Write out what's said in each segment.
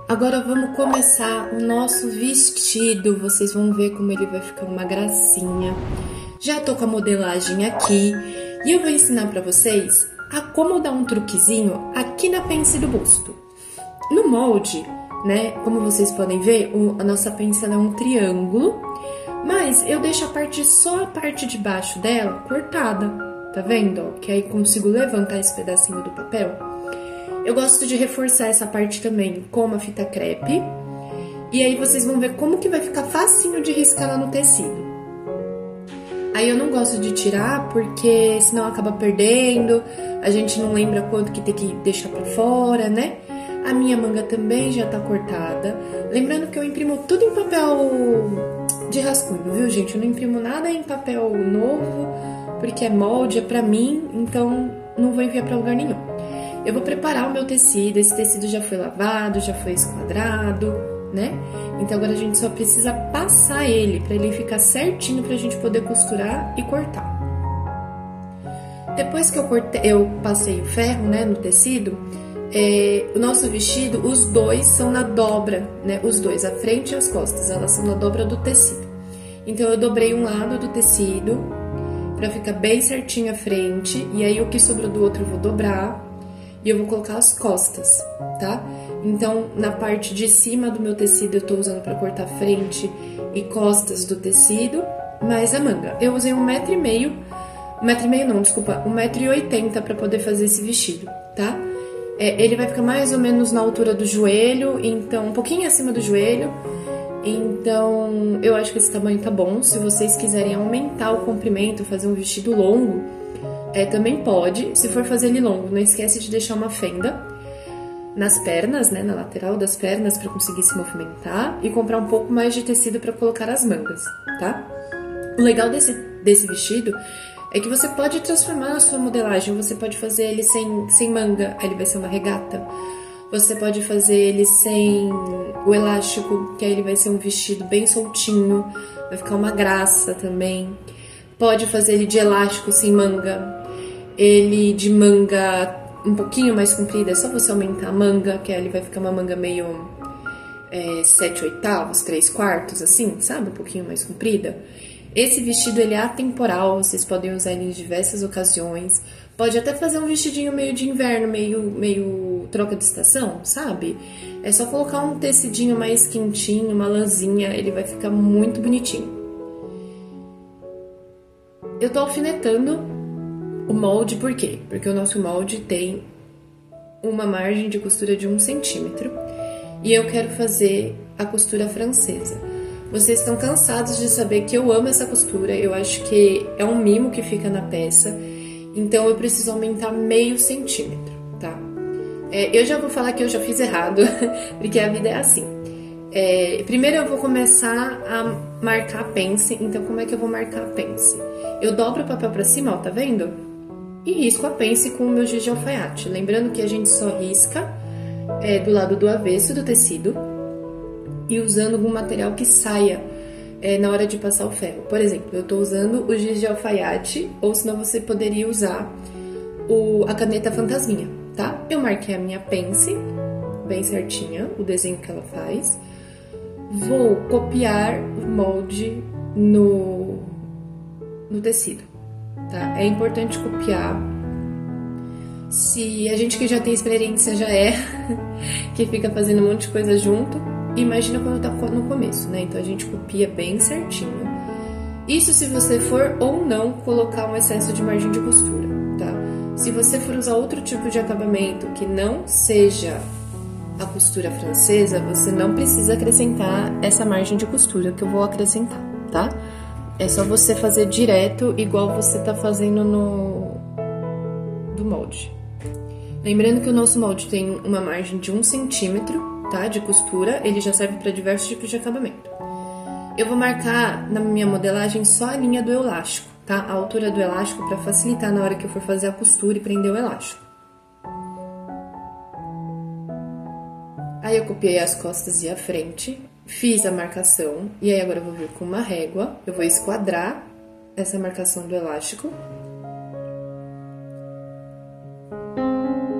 Agora vamos começar o nosso vestido. Vocês vão ver como ele vai ficar uma gracinha. Já tô com a modelagem aqui e eu vou ensinar pra vocês a como dar um truquezinho aqui na pence do busto. No molde, né, como vocês podem ver, a nossa pence é um triângulo, mas eu deixo só a parte de baixo dela cortada, tá vendo? Ó? Que aí consigo levantar esse pedacinho do papel. Eu gosto de reforçar essa parte também com uma fita crepe. E aí vocês vão ver como que vai ficar facinho de riscar lá no tecido. Aí eu não gosto de tirar porque senão acaba perdendo, a gente não lembra quanto que tem que deixar pra fora, né? A minha manga também já tá cortada. Lembrando que eu imprimo tudo em papel de rascunho, viu, gente? Eu não imprimo nada em papel novo, porque é molde, é pra mim, então não vou enviar pra lugar nenhum. Eu vou preparar o meu tecido, esse tecido já foi lavado, já foi esquadrado, né? Então agora a gente só precisa passar ele, pra ele ficar certinho pra gente poder costurar e cortar. Depois que eu passei o ferro, né, no tecido, o nosso vestido, os dois são na dobra, né? Os dois, a frente e as costas, elas são na dobra do tecido. Então eu dobrei um lado do tecido pra ficar bem certinho a frente, e aí o que sobrou do outro eu vou dobrar. E eu vou colocar as costas, tá? Então, na parte de cima do meu tecido, eu tô usando pra cortar frente e costas do tecido, mais a manga. Eu usei 1,5 m, 1,5 m não, desculpa, 1,80 m pra poder fazer esse vestido, tá? Ele vai ficar mais ou menos na altura do joelho, então, um pouquinho acima do joelho. Então, eu acho que esse tamanho tá bom. Se vocês quiserem aumentar o comprimento, fazer um vestido longo, também pode. Se for fazer ele longo, não esquece de deixar uma fenda nas pernas, né, na lateral das pernas para conseguir se movimentar e comprar um pouco mais de tecido para colocar as mangas, tá? O legal desse vestido é que você pode transformar a sua modelagem, você pode fazer ele sem manga, aí ele vai ser uma regata. Você pode fazer ele sem o elástico, que aí ele vai ser um vestido bem soltinho, vai ficar uma graça também. Pode fazer ele de elástico sem manga, ele de manga um pouquinho mais comprida, é só você aumentar a manga, que aí ele vai ficar uma manga meio 7/8, 3/4, assim, sabe? Um pouquinho mais comprida. Esse vestido, ele é atemporal, vocês podem usar ele em diversas ocasiões. Pode até fazer um vestidinho meio de inverno, meio troca de estação, sabe? É só colocar um tecidinho mais quentinho, uma lãzinha, ele vai ficar muito bonitinho. Eu tô alfinetando o molde, por quê? Porque o nosso molde tem uma margem de costura de 1 cm e eu quero fazer a costura francesa. Vocês estão cansados de saber que eu amo essa costura, eu acho que é um mimo que fica na peça, então eu preciso aumentar meio centímetro, tá? Eu já vou falar que eu já fiz errado, porque a vida é assim. Primeiro eu vou começar a marcar a pence, então como é que eu vou marcar a pence? Eu dobro o papel pra cima, ó, tá vendo? E risco a pence com o meu giz de alfaiate. Lembrando que a gente só risca do lado do avesso do tecido e usando algum material que saia na hora de passar o ferro. Por exemplo, eu tô usando o giz de alfaiate, ou senão você poderia usar a caneta fantasminha, tá? Eu marquei a minha pence bem certinha, o desenho que ela faz. Vou copiar o molde no tecido, tá? É importante copiar. Se a gente que já tem experiência já que fica fazendo um monte de coisa junto, imagina quando tá no começo, né? Então a gente copia bem certinho. Isso se você for ou não colocar um excesso de margem de costura, tá? Se você for usar outro tipo de acabamento que não seja a costura francesa, você não precisa acrescentar essa margem de costura que eu vou acrescentar, tá? É só você fazer direto, igual você tá fazendo do molde. Lembrando que o nosso molde tem uma margem de 1 cm, tá? De costura, ele já serve para diversos tipos de acabamento. Eu vou marcar na minha modelagem só a linha do elástico, tá? A altura do elástico para facilitar na hora que eu for fazer a costura e prender o elástico. Aí eu copiei as costas e a frente, fiz a marcação, e aí agora eu vou vir com uma régua, eu vou esquadrar essa marcação do elástico.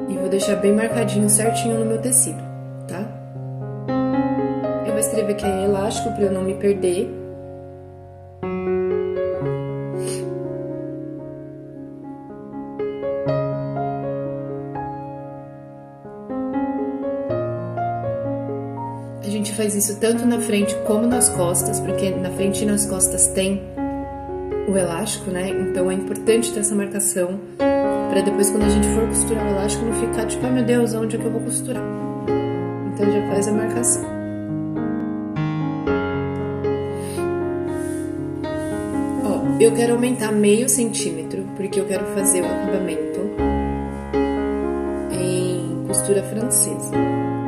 E vou deixar bem marcadinho, certinho no meu tecido, tá? escrever que é elástico para eu não me perder. A gente faz isso tanto na frente como nas costas, porque na frente e nas costas tem o elástico, né? Então é importante ter essa marcação para depois, quando a gente for costurar o elástico, não ficar tipo, ai meu Deus, onde é que eu vou costurar? Então já faz a marcação. Ó, eu quero aumentar meio centímetro, porque eu quero fazer o acabamento em costura francesa.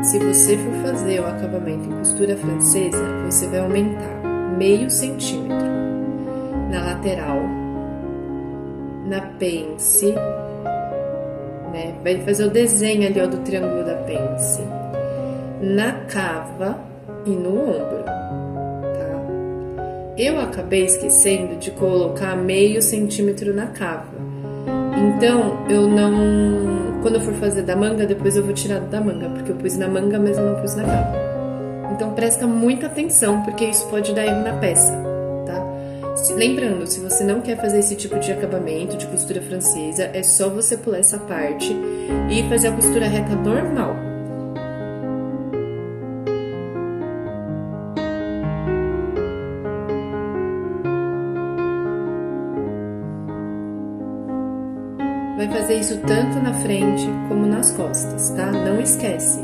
Se você for fazer o acabamento em costura francesa, você vai aumentar meio centímetro na lateral, na pence, né? Vai fazer o desenho ali, ó, do triângulo da pence, na cava e no ombro, tá? Eu acabei esquecendo de colocar meio centímetro na cava, então eu não... Quando eu for fazer da manga, depois eu vou tirar da manga, porque eu pus na manga, mas eu não pus na cava. Então presta muita atenção, porque isso pode dar erro na peça, tá? Lembrando, se você não quer fazer esse tipo de acabamento de costura francesa, é só você pular essa parte e fazer a costura reta normal. Vai fazer isso tanto na frente como nas costas, tá? Não esquece.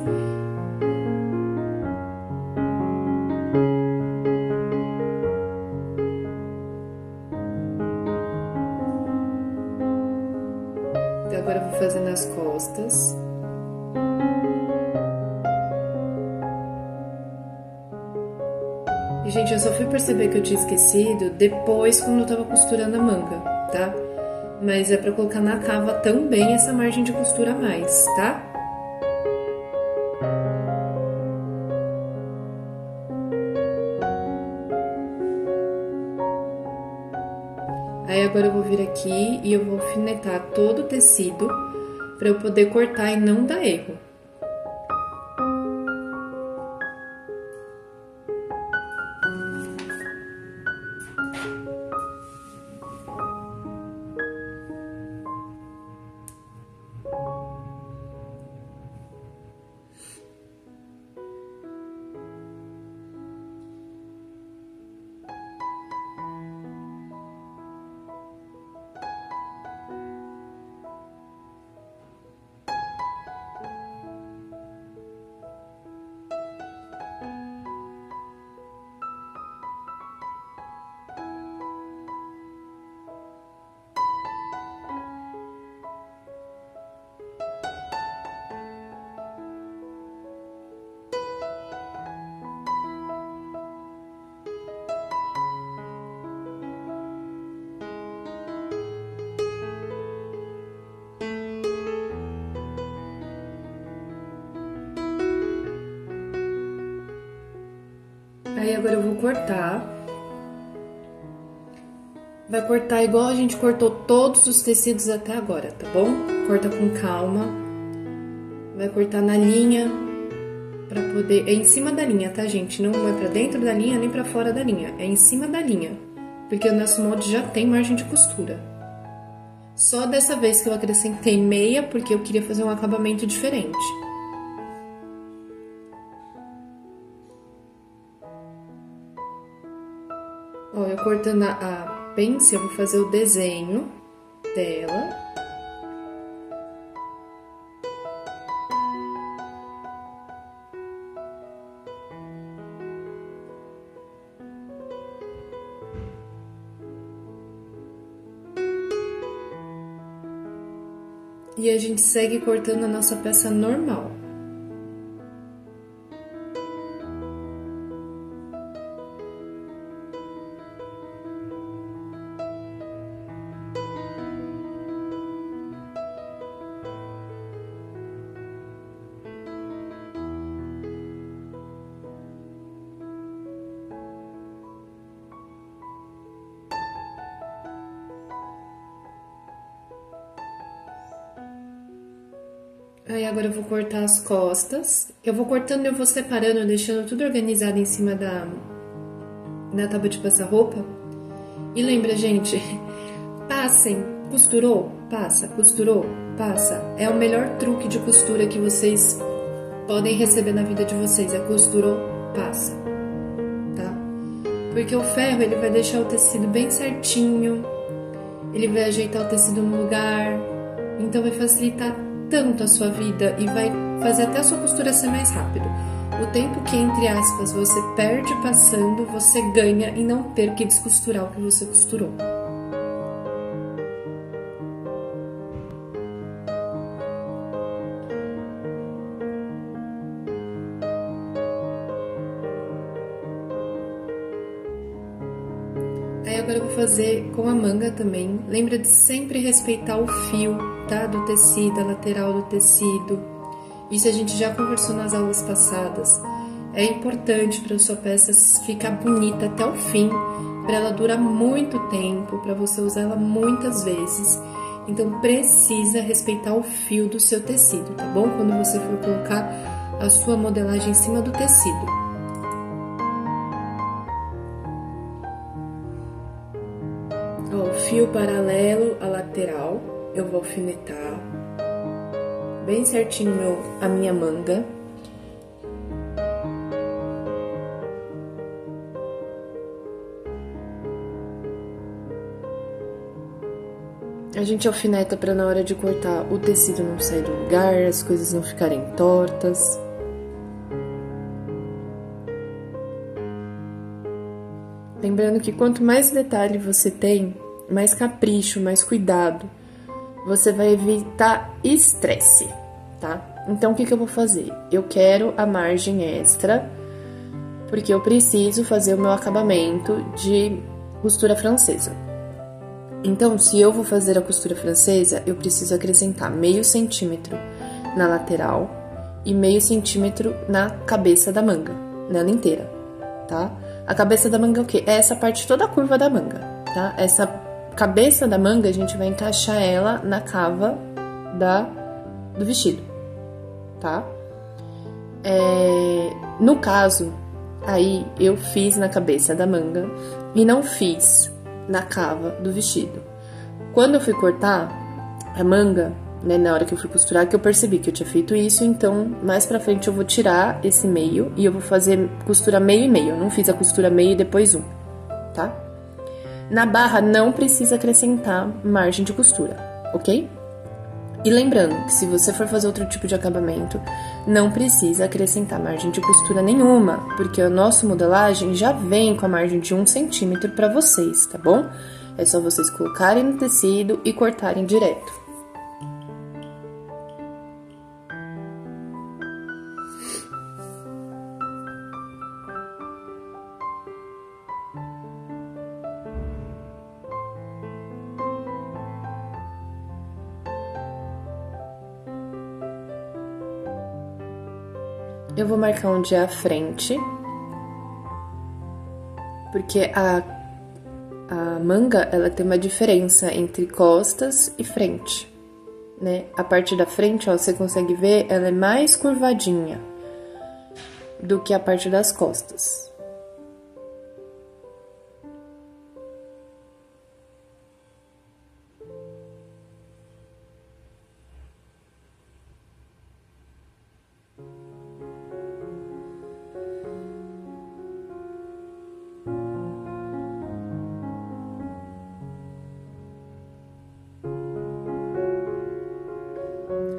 Então agora eu vou fazer nas costas. E, gente, eu só fui perceber que eu tinha esquecido depois, quando eu tava costurando a manga, tá? Mas é pra colocar na cava também essa margem de costura a mais, tá? Aí agora eu vou vir aqui e eu vou alfinetar todo o tecido pra eu poder cortar e não dar erro. Aí agora eu vou cortar. Vai cortar igual a gente cortou todos os tecidos até agora, tá bom? Corta com calma. Vai cortar na linha, pra poder... É em cima da linha, tá, gente? Não é pra dentro da linha, nem pra fora da linha. É em cima da linha, porque o nosso molde já tem margem de costura. Só dessa vez que eu acrescentei meia, porque eu queria fazer um acabamento diferente. Ó, eu cortando a pence, eu vou fazer o desenho dela. E a gente segue cortando a nossa peça normal. Aí agora eu vou cortar as costas. Eu vou cortando e eu vou separando, deixando tudo organizado em cima da tábua de passar roupa. E lembra, gente, passem, costurou, passa, costurou, passa. É o melhor truque de costura que vocês podem receber na vida de vocês, é costurou, passa, tá? Porque o ferro, ele vai deixar o tecido bem certinho, ele vai ajeitar o tecido no lugar, então vai facilitar tanto a sua vida e vai fazer até a sua costura ser mais rápido. O tempo que, entre aspas, você perde passando, você ganha em não ter que descosturar o que você costurou. Aí agora eu vou fazer com a manga também. Lembra de sempre respeitar o fio, tá? Do tecido, a lateral do tecido. Isso a gente já conversou nas aulas passadas. É importante para a sua peça ficar bonita até o fim, para ela durar muito tempo, para você usar ela muitas vezes. Então precisa respeitar o fio do seu tecido, tá bom? Quando você for colocar a sua modelagem em cima do tecido. Ó, o fio paralelo à lateral, eu vou alfinetar bem certinho a minha manga. A gente alfineta para na hora de cortar o tecido não sair do lugar, as coisas não ficarem tortas. Lembrando que quanto mais detalhe você tem, mais capricho, mais cuidado, você vai evitar estresse, tá? Então, o que eu vou fazer? Eu quero a margem extra, porque eu preciso fazer o meu acabamento de costura francesa. Então, se eu vou fazer a costura francesa, eu preciso acrescentar meio centímetro na lateral e meio centímetro na cabeça da manga, nela inteira, tá? A cabeça da manga é o quê? É essa parte toda a curva da manga, tá? Essa cabeça da manga, a gente vai encaixar ela na cava do vestido, tá? No caso, aí eu fiz na cabeça da manga e não fiz na cava do vestido. Quando eu fui cortar a manga, né, na hora que eu fui costurar, que eu percebi que eu tinha feito isso, então mais pra frente eu vou tirar esse meio e eu vou fazer costura meio e meio. Eu não fiz a costura meio e depois um, tá? Na barra não precisa acrescentar margem de costura, ok? E lembrando que se você for fazer outro tipo de acabamento, não precisa acrescentar margem de costura nenhuma, porque a nossa modelagem já vem com a margem de 1 centímetro para vocês, tá bom? É só vocês colocarem no tecido e cortarem direto. Eu vou marcar onde é a frente, porque a manga, ela tem uma diferença entre costas e frente, né? A parte da frente, ó, você consegue ver, ela é mais curvadinha do que a parte das costas.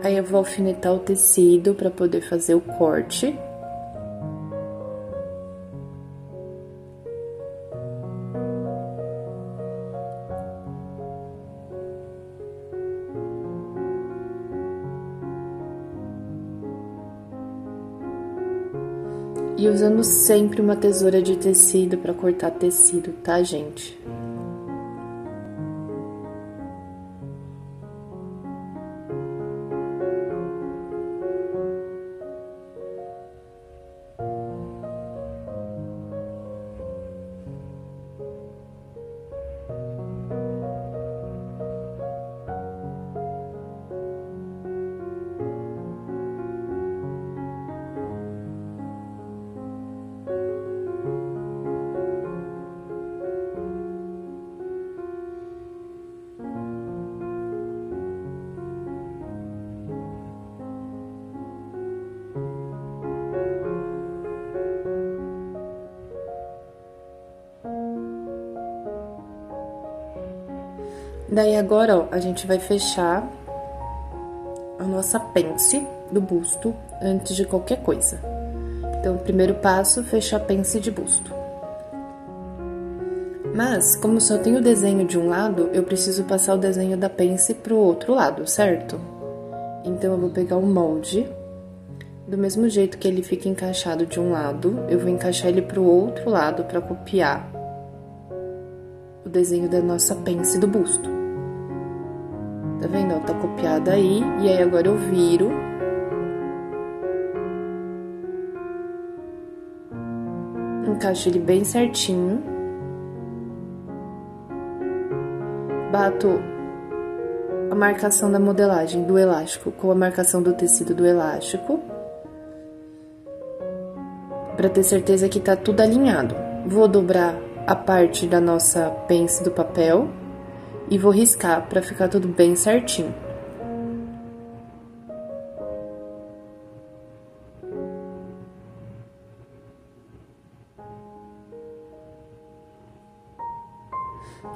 Aí eu vou alfinetar o tecido para poder fazer o corte. E usando sempre uma tesoura de tecido para cortar tecido, tá, gente? Daí agora, ó, a gente vai fechar a nossa pence do busto antes de qualquer coisa. Então, o primeiro passo, fechar a pence de busto. Mas, como só tem o desenho de um lado, eu preciso passar o desenho da pence pro outro lado, certo? Então, eu vou pegar o molde, do mesmo jeito que ele fica encaixado de um lado, eu vou encaixar ele pro outro lado para copiar o desenho da nossa pence do busto. Tá vendo? Ó, tá copiado aí, e aí agora eu viro. Encaixo ele bem certinho. Bato a marcação da modelagem do elástico com a marcação do tecido do elástico, para ter certeza que tá tudo alinhado. Vou dobrar a parte da nossa pence do papel e vou riscar para ficar tudo bem certinho.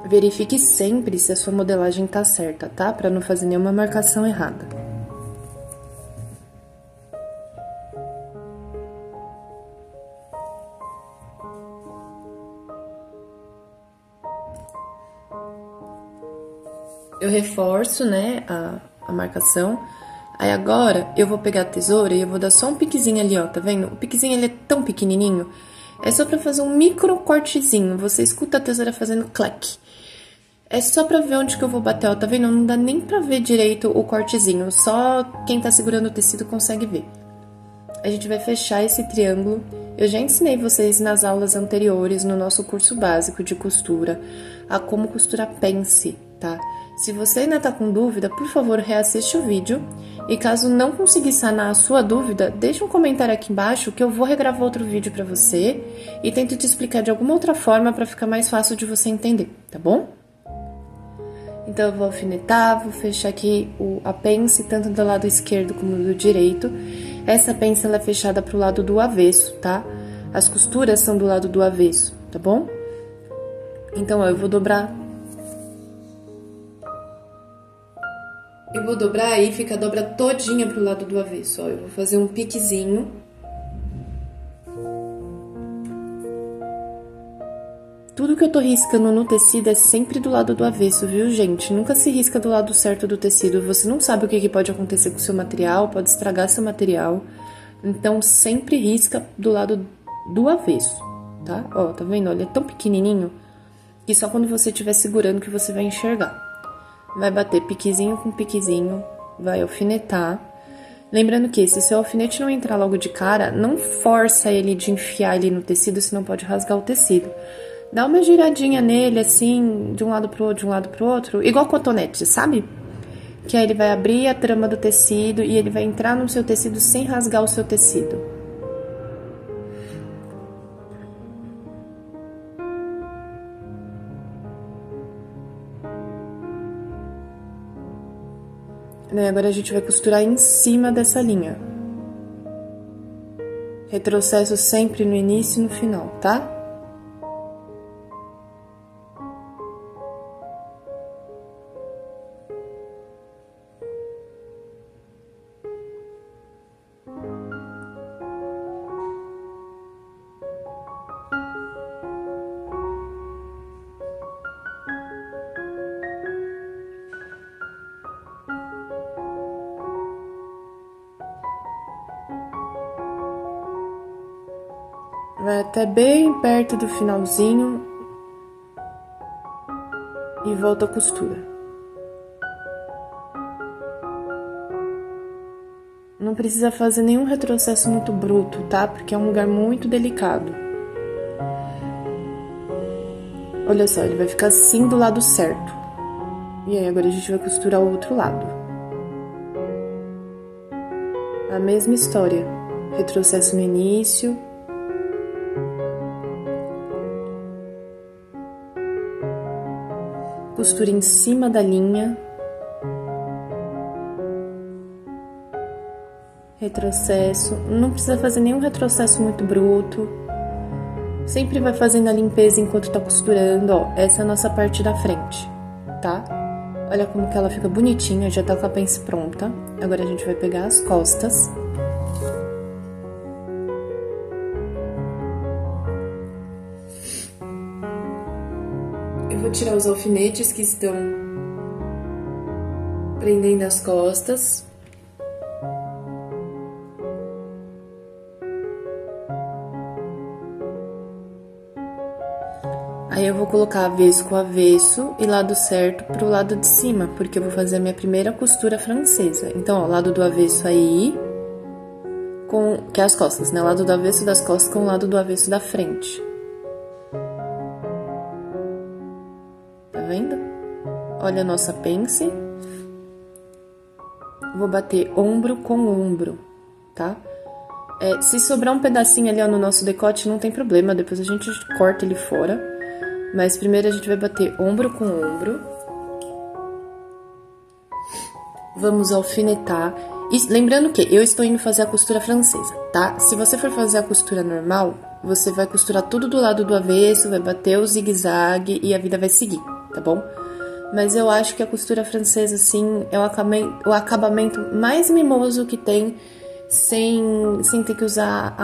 Verifique sempre se a sua modelagem tá certa, tá? Para não fazer nenhuma marcação errada. Eu reforço, né, a marcação. Aí agora eu vou pegar a tesoura e eu vou dar só um piquezinho ali, ó, tá vendo? O piquezinho ele é tão pequenininho, é só pra fazer um micro cortezinho. Você escuta a tesoura fazendo clack. É só pra ver onde que eu vou bater, ó, tá vendo? Não dá nem pra ver direito o cortezinho, só quem tá segurando o tecido consegue ver. A gente vai fechar esse triângulo. Eu já ensinei vocês nas aulas anteriores, no nosso curso básico de costura, a como costurar pence, tá? Se você ainda tá com dúvida, por favor, reassiste o vídeo. E caso não conseguir sanar a sua dúvida, deixa um comentário aqui embaixo que eu vou regravar outro vídeo pra você e tento te explicar de alguma outra forma pra ficar mais fácil de você entender, tá bom? Então, eu vou alfinetar, vou fechar aqui a pence, tanto do lado esquerdo como do direito. Essa pence, ela é fechada pro lado do avesso, tá? As costuras são do lado do avesso, tá bom? Então, ó, eu vou dobrar. Eu vou dobrar aí, fica a dobra todinha pro lado do avesso, ó. Eu vou fazer um piquezinho. Tudo que eu tô riscando no tecido é sempre do lado do avesso, viu, gente? Nunca se risca do lado certo do tecido. Você não sabe o que pode acontecer com o seu material, pode estragar seu material. Então, sempre risca do lado do avesso, tá? Ó, tá vendo? Olha, é tão pequenininho que só quando você estiver segurando que você vai enxergar. Vai bater piquezinho com piquezinho, vai alfinetar. Lembrando que se seu alfinete não entrar logo de cara, não força ele de enfiar ele no tecido, senão pode rasgar o tecido. Dá uma giradinha nele, assim, de um lado pro outro, de um lado pro outro, igual cotonete, sabe? Que aí ele vai abrir a trama do tecido e ele vai entrar no seu tecido sem rasgar o seu tecido. Agora a gente vai costurar em cima dessa linha. Retrocesso sempre no início e no final, tá? Vai até bem perto do finalzinho e volta a costura. Não precisa fazer nenhum retrocesso muito bruto, tá? Porque é um lugar muito delicado. Olha só, ele vai ficar assim do lado certo. E aí, agora a gente vai costurar o outro lado. A mesma história. Retrocesso no início. Costura em cima da linha. Retrocesso. Não precisa fazer nenhum retrocesso muito bruto. Sempre vai fazendo a limpeza enquanto tá costurando, ó. Essa é a nossa parte da frente, tá? Olha como que ela fica bonitinha, já tá com a pence pronta. Agora a gente vai pegar as costas. Eu vou tirar os alfinetes que estão prendendo as costas. Aí eu vou colocar avesso com avesso e lado certo pro lado de cima, porque eu vou fazer a minha primeira costura francesa. Então, ó, lado do avesso aí, que é as costas, né? Lado do avesso das costas com o lado do avesso da frente. Tá vendo? Olha a nossa pence. Vou bater ombro com ombro, tá? Se sobrar um pedacinho ali, ó, no nosso decote, não tem problema, depois a gente corta ele fora. Mas primeiro a gente vai bater ombro com ombro. Vamos alfinetar. E lembrando que eu estou indo fazer a costura francesa, tá? Se você for fazer a costura normal, você vai costurar tudo do lado do avesso, vai bater o zigue-zague e a vida vai seguir, tá bom? Mas eu acho que a costura francesa, assim, é o acabamento mais mimoso que tem sem ter que usar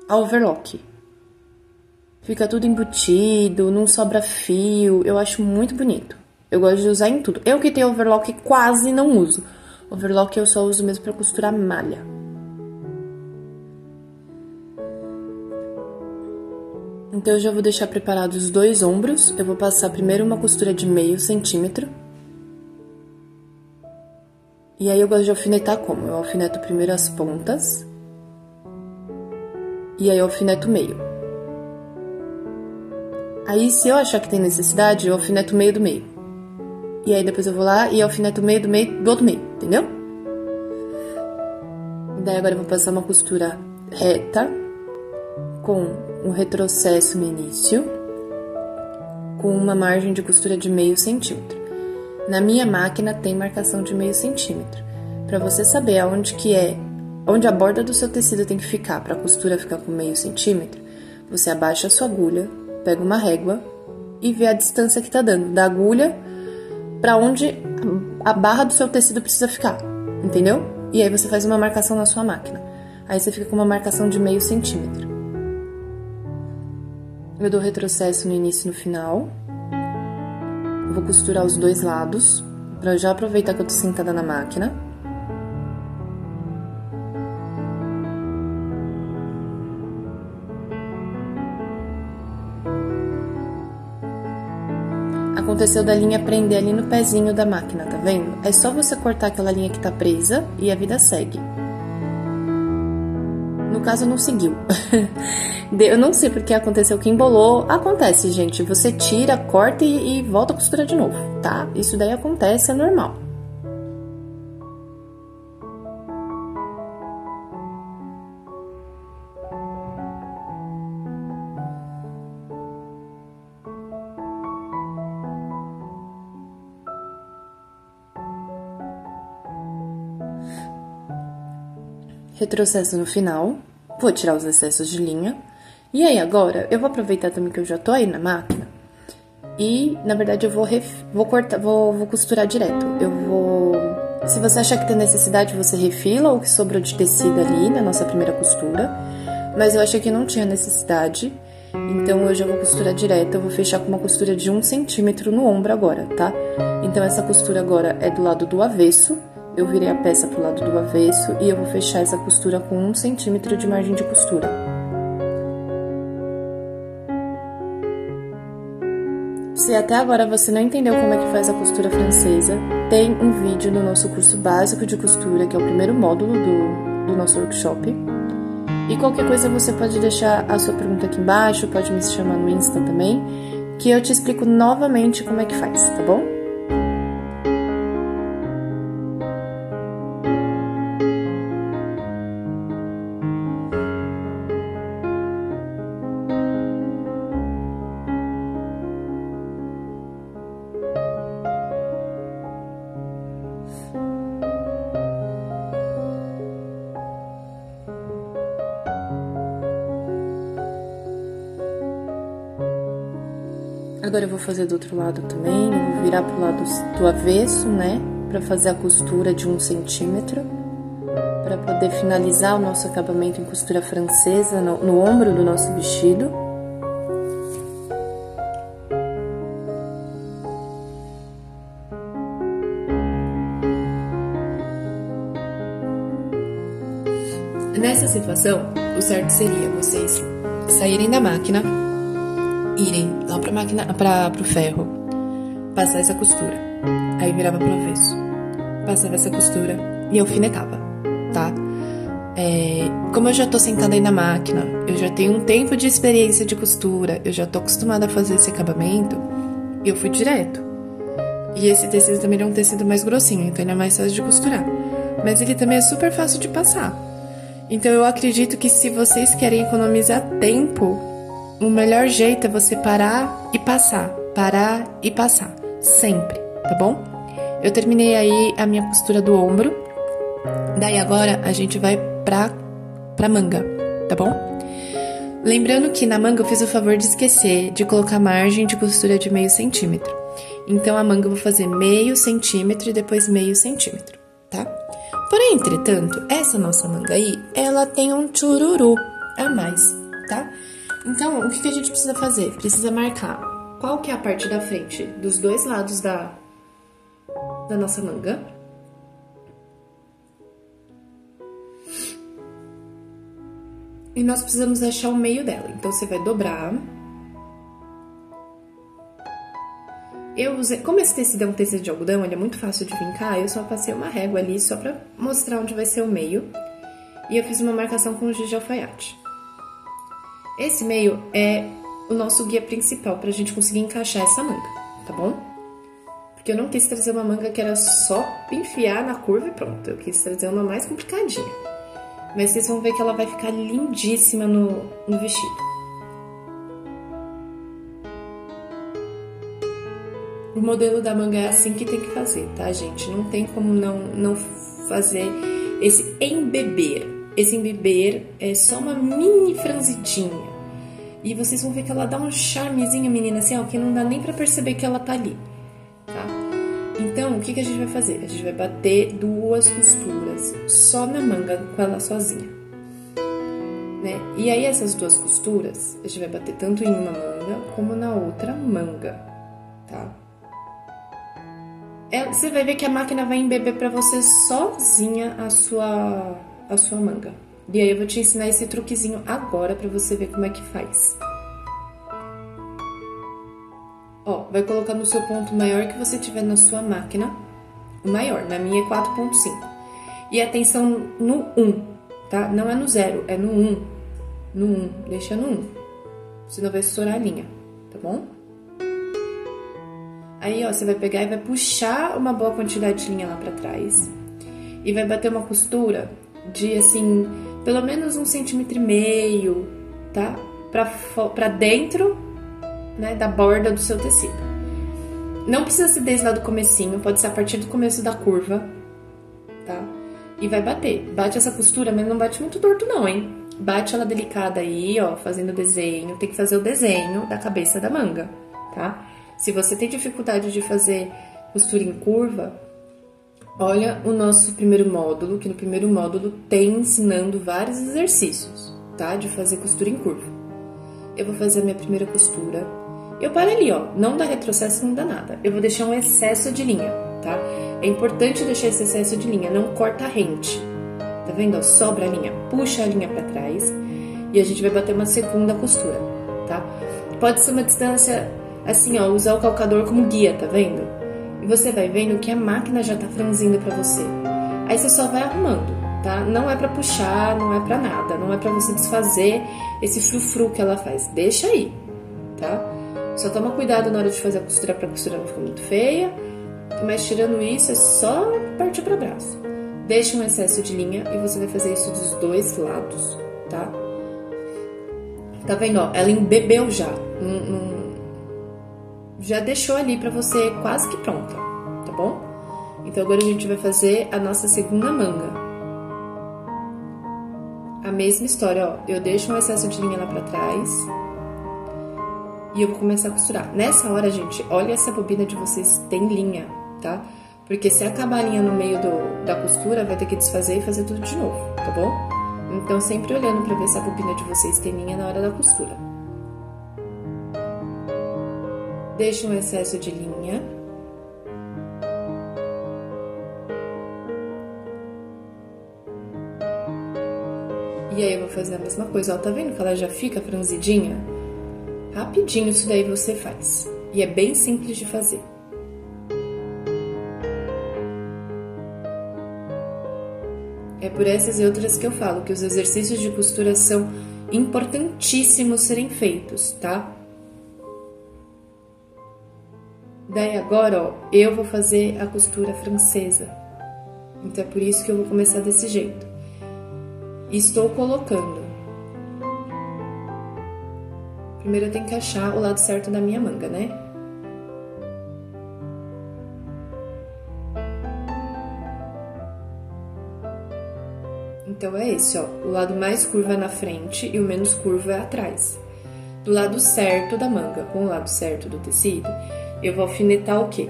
a overlock. Fica tudo embutido, não sobra fio, eu acho muito bonito. Eu gosto de usar em tudo. Eu que tenho overlock quase não uso. Overlock eu só uso mesmo pra costurar malha. Então eu já vou deixar preparados os dois ombros. Eu vou passar primeiro uma costura de meio centímetro. E aí eu gosto de alfinetar como? Eu alfineto primeiro as pontas. E aí eu alfineto o meio. Aí, se eu achar que tem necessidade, eu alfineto o meio do meio. E aí, depois eu vou lá e alfineto o meio do meio do outro meio, entendeu? Daí, agora eu vou passar uma costura reta, com um retrocesso no início, com uma margem de costura de meio centímetro. Na minha máquina, tem marcação de meio centímetro. Pra você saber onde a borda do seu tecido tem que ficar, pra costura ficar com meio centímetro, você abaixa a sua agulha, pega uma régua e vê a distância que tá dando da agulha pra onde a barra do seu tecido precisa ficar, entendeu? E aí você faz uma marcação na sua máquina. Aí você fica com uma marcação de meio centímetro. Eu dou retrocesso no início e no final. Eu vou costurar os dois lados, pra já aproveitar que eu tô sentada na máquina. Aconteceu da linha prender ali no pezinho da máquina, tá vendo? É só você cortar aquela linha que tá presa e a vida segue. No caso, não seguiu. Eu não sei porque aconteceu que embolou. Acontece, gente. Você tira, corta e volta a costura de novo, tá? Isso daí acontece, é normal. Retrocesso no final, vou tirar os excessos de linha. E aí agora, eu vou aproveitar também que eu já tô aí na máquina. E, na verdade, eu vou costurar direto. Se você achar que tem necessidade, você refila o que sobrou de tecido ali na nossa primeira costura. Mas eu achei que não tinha necessidade, então eu já vou costurar direto. Eu vou fechar com uma costura de 1 centímetro no ombro agora, tá? Então essa costura agora é do lado do avesso. Eu virei a peça pro lado do avesso e eu vou fechar essa costura com 1 centímetro de margem de costura. Se até agora você não entendeu como é que faz a costura francesa, tem um vídeo no nosso curso básico de costura, que é o primeiro módulo do nosso workshop. E qualquer coisa você pode deixar a sua pergunta aqui embaixo, pode me chamar no Insta também, que eu te explico novamente como é que faz, tá bom? Agora eu vou fazer do outro lado também, eu vou virar pro lado do avesso, né? Pra fazer a costura de 1 centímetro, pra poder finalizar o nosso acabamento em costura francesa no ombro do nosso vestido. Nessa situação, o certo seria vocês saírem da máquina, irem lá pra máquina, pro ferro, passar essa costura, aí virava pro avesso, passava essa costura e alfinetava, tá? Como eu já tô sentada aí na máquina, eu já tenho um tempo de experiência de costura, eu já tô acostumada a fazer esse acabamento, eu fui direto. E esse tecido também é um tecido mais grossinho, então ele é mais fácil de costurar, mas ele também é super fácil de passar. Então eu acredito que se vocês querem economizar tempo, o melhor jeito é você parar e passar, sempre, tá bom? Eu terminei aí a minha costura do ombro, daí agora a gente vai pra manga, tá bom? Lembrando que na manga eu fiz o favor de esquecer de colocar margem de costura de meio centímetro. Então a manga eu vou fazer meio centímetro e depois meio centímetro, tá? Porém, entretanto, essa nossa manga aí, ela tem um tchururu a mais, tá? Então, o que a gente precisa fazer? Precisa marcar qual que é a parte da frente dos dois lados da nossa manga. E nós precisamos achar o meio dela. Então, você vai dobrar. Como esse tecido é um tecido de algodão, ele é muito fácil de vincar, eu só passei uma régua ali só pra mostrar onde vai ser o meio. E eu fiz uma marcação com giz de alfaiate. Esse meio é o nosso guia principal pra gente conseguir encaixar essa manga, tá bom? Porque eu não quis trazer uma manga que era só enfiar na curva e pronto. Eu quis trazer uma mais complicadinha. Mas vocês vão ver que ela vai ficar lindíssima no vestido. O modelo da manga é assim que tem que fazer, tá, gente? Não tem como não fazer esse embeber. Esse embeber é só uma mini franzidinha. E vocês vão ver que ela dá um charmezinho, menina, assim, ó, que não dá nem pra perceber que ela tá ali, tá? Então, o que a gente vai fazer? A gente vai bater 2 costuras só na manga, com ela sozinha, né? E aí, essas 2 costuras, a gente vai bater tanto em uma manga como na outra manga, tá? Você vai ver que a máquina vai embeber pra você sozinha a sua manga. E aí eu vou te ensinar esse truquezinho agora pra você ver como é que faz. Ó, vai colocar no seu ponto maior que você tiver na sua máquina. O maior, na minha é 4,5. E atenção no 1, tá? Não é no 0, é no 1. No 1, deixa no 1. Senão vai estourar a linha, tá bom? Aí, ó, você vai pegar e vai puxar uma boa quantidade de linha lá pra trás. E vai bater uma costura de, assim, pelo menos 1,5 centímetro, tá? Pra dentro, né, da borda do seu tecido. Não precisa ser desde lá do comecinho, pode ser a partir do começo da curva, tá? E vai bater. Bate essa costura, mas não bate muito torto não, hein? Bate ela delicada aí, ó, fazendo o desenho. Tem que fazer o desenho da cabeça da manga, tá? Se você tem dificuldade de fazer costura em curva, olha o nosso primeiro módulo, que no primeiro módulo tem ensinando vários exercícios, tá? De fazer costura em curva. Eu vou fazer a minha primeira costura. Eu paro ali, ó, não dá retrocesso, não dá nada. Eu vou deixar um excesso de linha, tá? É importante deixar esse excesso de linha, não corta a rente. Tá vendo? Ó, sobra a linha, puxa a linha pra trás e a gente vai bater uma segunda costura, tá? Pode ser uma distância... Assim, ó, usar o calcador como guia, tá vendo? E você vai vendo que a máquina já tá franzindo pra você. Aí você só vai arrumando, tá? Não é pra puxar, não é pra nada. Não é pra você desfazer esse frufru que ela faz. Deixa aí, tá? Só toma cuidado na hora de fazer a costura pra costura não ficar muito feia. Mas tirando isso, é só partir pra braço. Deixa um excesso de linha e você vai fazer isso dos 2 lados, tá? Tá vendo, ó? Ela embebeu já. Já deixou ali pra você quase que pronta, tá bom? Então agora a gente vai fazer a nossa segunda manga. A mesma história, ó. Eu deixo um excesso de linha lá pra trás. E eu vou começar a costurar. Nessa hora, gente, olha se a bobina de vocês tem linha, tá? Porque se acabar a linha no meio da costura, vai ter que desfazer e fazer tudo de novo, tá bom? Então, sempre olhando pra ver se a bobina de vocês tem linha na hora da costura. Deixa um excesso de linha. E aí, eu vou fazer a mesma coisa. Ó, tá vendo que ela já fica franzidinha? Rapidinho isso daí você faz. E é bem simples de fazer. É por essas e outras que eu falo que os exercícios de costura são importantíssimos serem feitos, tá? Daí agora, ó, eu vou fazer a costura francesa. Então é por isso que eu vou começar desse jeito. Estou colocando. Primeiro eu tenho que achar o lado certo da minha manga, né? Então é esse, ó. O lado mais curvo é na frente e o menos curvo é atrás. Do lado certo da manga com o lado certo do tecido, eu vou alfinetar o quê?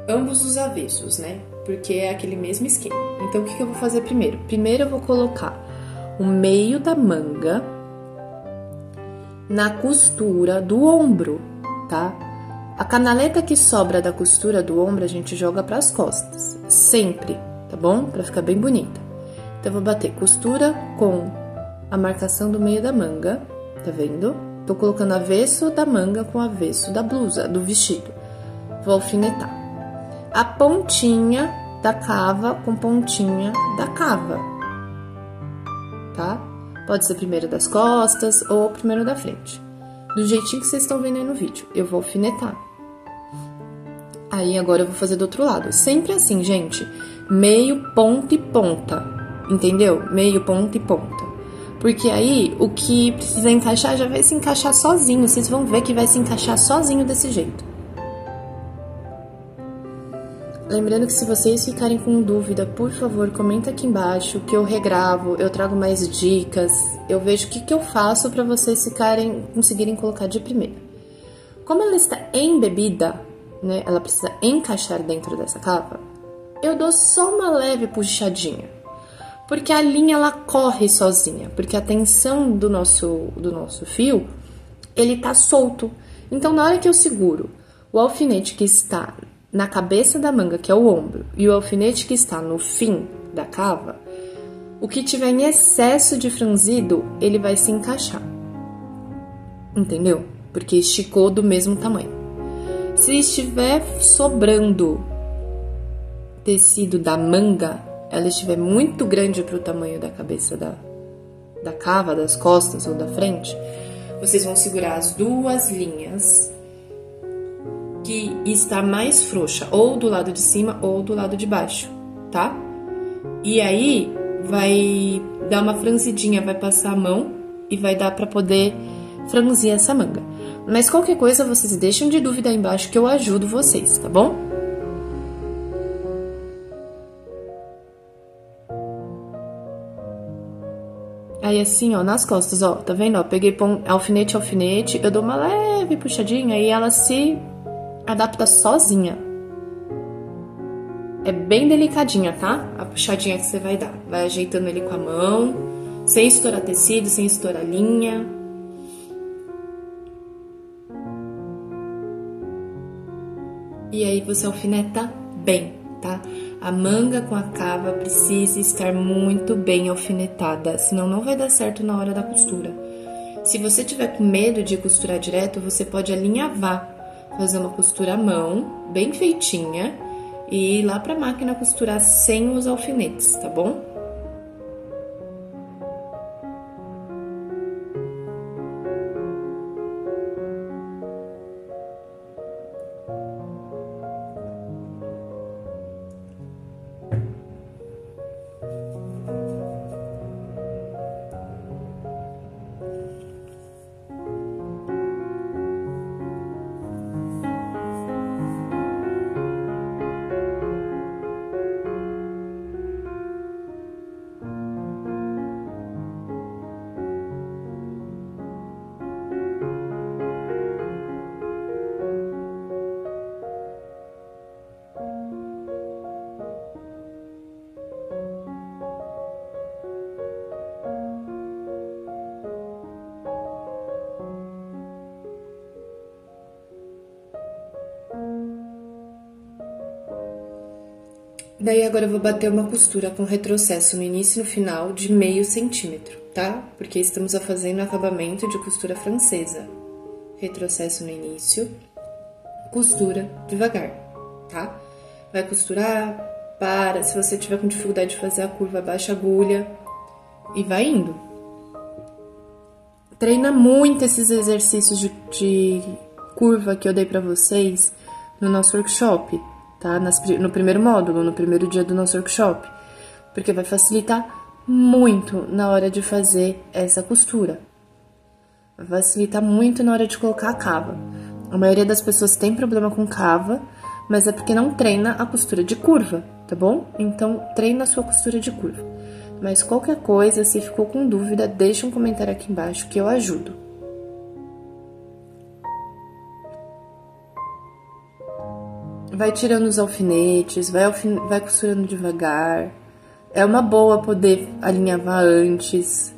Ambos os avessos, né? Porque é aquele mesmo esquema. Então, o que eu vou fazer primeiro? Primeiro eu vou colocar o meio da manga na costura do ombro, tá? A canaleta que sobra da costura do ombro, a gente joga pras costas. Sempre, tá bom? Pra ficar bem bonita. Então, eu vou bater costura com a marcação do meio da manga, tá vendo? Tô colocando avesso da manga com avesso da blusa, do vestido. Vou alfinetar. A pontinha da cava com pontinha da cava, tá? Pode ser primeiro das costas ou primeiro da frente. Do jeitinho que vocês estão vendo aí no vídeo. Eu vou alfinetar. Aí, agora eu vou fazer do outro lado. Sempre assim, gente. Meio, ponta e ponta. Entendeu? Meio, ponta e ponta. Porque aí, o que precisa encaixar já vai se encaixar sozinho. Vocês vão ver que vai se encaixar sozinho desse jeito. Lembrando que se vocês ficarem com dúvida, por favor, comenta aqui embaixo que eu regravo, eu trago mais dicas, eu vejo o que eu faço para vocês conseguirem colocar de primeira. Como ela está embebida, né, ela precisa encaixar dentro dessa cava, eu dou só uma leve puxadinha, porque a linha ela corre sozinha, porque a tensão do nosso fio, ele tá solto. Então, na hora que eu seguro o alfinete que está na cabeça da manga, que é o ombro, e o alfinete que está no fim da cava, o que tiver em excesso de franzido, ele vai se encaixar. Entendeu? Porque esticou do mesmo tamanho. Se estiver sobrando tecido da manga, ela estiver muito grande para o tamanho da cabeça da cava, das costas ou da frente, vocês vão segurar as duas linhas que está mais frouxa, ou do lado de cima ou do lado de baixo, tá? E aí, vai dar uma franzidinha, vai passar a mão e vai dar pra poder franzir essa manga. Mas qualquer coisa, vocês deixam de dúvida aí embaixo que eu ajudo vocês, tá bom? Aí assim, ó, nas costas, ó, tá vendo? Ó, peguei alfinete, eu dou uma leve puxadinha e ela se adapta sozinha. É bem delicadinha, tá? A puxadinha que você vai dar. Vai ajeitando ele com a mão, sem estourar tecido, sem estourar linha. E aí você alfineta bem, tá? A manga com a cava precisa estar muito bem alfinetada, senão não vai dar certo na hora da costura. Se você tiver com medo de costurar direto, você pode alinhavar. Fazer uma costura à mão, bem feitinha, e ir lá pra máquina costurar sem os alfinetes, tá bom? Daí agora eu vou bater uma costura com retrocesso no início e no final de meio centímetro, tá? Porque estamos fazendo acabamento de costura francesa. Retrocesso no início, costura devagar, tá? Vai costurar, para, se você tiver com dificuldade de fazer a curva, baixa a agulha e vai indo. Treina muito esses exercícios de curva que eu dei pra vocês no nosso workshop, tá? No primeiro módulo, no primeiro dia do nosso workshop, porque vai facilitar muito na hora de fazer essa costura. Vai facilitar muito na hora de colocar a cava. A maioria das pessoas tem problema com cava, mas é porque não treina a costura de curva, tá bom? Então, treina a sua costura de curva. Mas qualquer coisa, se ficou com dúvida, deixa um comentário aqui embaixo que eu ajudo. Vai tirando os alfinetes, vai costurando devagar. É uma boa poder alinhavar antes.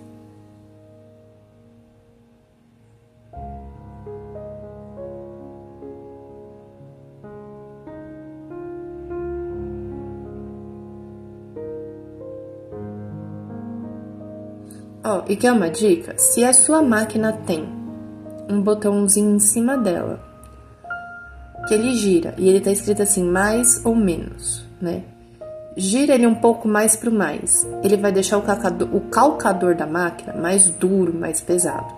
Ó, e quer uma dica? Se a sua máquina tem um botãozinho em cima dela, que ele gira, e ele tá escrito assim, mais ou menos, né? Gira ele um pouco mais pro mais. Ele vai deixar o calcador da máquina mais duro, mais pesado.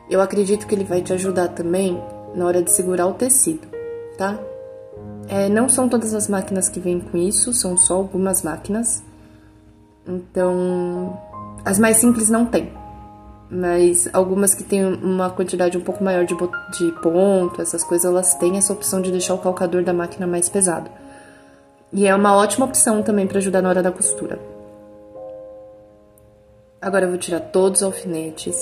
Eu acredito que ele vai te ajudar também na hora de segurar o tecido, tá? Não são todas as máquinas que vêm com isso, são só algumas máquinas. Então, as mais simples não tem. Mas algumas que tem uma quantidade um pouco maior de ponto, essas coisas, elas têm essa opção de deixar o calcador da máquina mais pesado. E é uma ótima opção também para ajudar na hora da costura. Agora eu vou tirar todos os alfinetes.